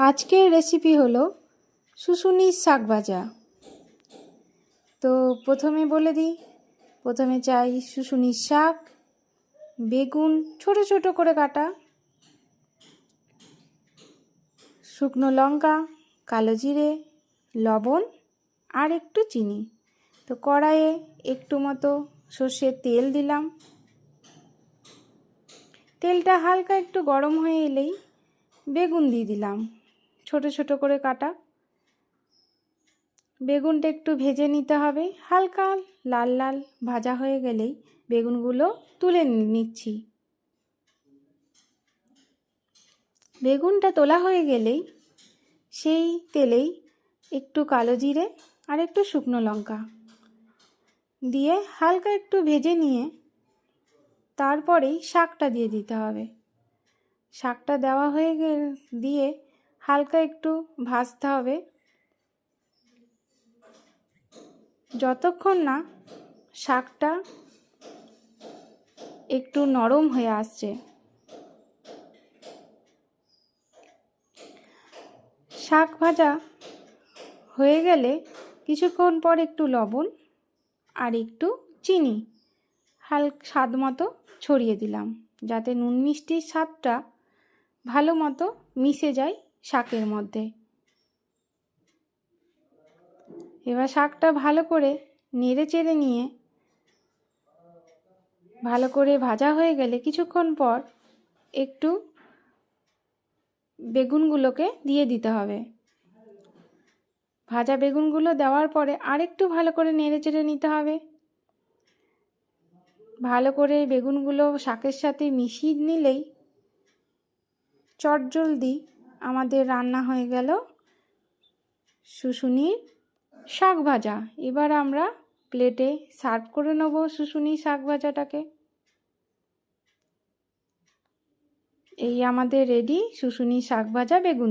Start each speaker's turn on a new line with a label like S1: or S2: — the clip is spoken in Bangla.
S1: আজকের রেসিপি হলো শুশুনির শাক ভাজা। তো প্রথমে বলে দিই, প্রথমে চাই শুশুনির শাক, বেগুন ছোট ছোট করে কাটা, শুকনো লঙ্কা, কালো জিরে, লবণ আর একটু চিনি। তো কড়াইয়ে একটু মতো সর্ষের তেল দিলাম। তেলটা হালকা একটু গরম হয়ে এলেই বেগুন দিয়ে দিলাম, ছোট ছোট করে কাটা। বেগুনটা একটু ভেজে নিতে হবে, হালকা লাল লাল ভাজা হয়ে গেলেই বেগুনগুলো তুলে নিচ্ছি। বেগুনটা তোলা হয়ে গেলেই সেই তেলেই একটু কালো জিরে আর একটু শুকনো লঙ্কা দিয়ে হালকা একটু ভেজে নিয়ে তারপরেই শাকটা দিয়ে দিতে হবে। শাকটা দেওয়া হয়ে দিয়ে হালকা একটু ভাজতে হবে যতক্ষণ না শাকটা একটু নরম হয়ে আসছে। শাক ভাজা হয়ে গেলে কিছুক্ষণ পর একটু লবণ আর একটু চিনি হালকা স্বাদ মতো ছড়িয়ে দিলাম, যাতে নুন মিষ্টির স্বাদটা ভালো মতো মিশে যায় শাকের মধ্যে। এবার শাকটা ভালো করে নেড়ে চেড়ে নিয়ে ভালো করে ভাজা হয়ে গেলে কিছুক্ষণ পর একটু বেগুনগুলোকে দিয়ে দিতে হবে। ভাজা বেগুনগুলো দেওয়ার পরে আরেকটু ভালো করে নেড়ে চেড়ে নিতে হবে। ভালো করে বেগুনগুলো শাকের সাথে মিশিয়ে নিলেই চটজলদি আমাদের রান্না হয়ে গেল শুশুনির শাক ভাজা। এবার আমরা প্লেটে সার্ভ করে নেব শুশুনির শাক ভাজাটাকে। এই আমাদের রেডি শুশুনির শাক ভাজা বেগুন।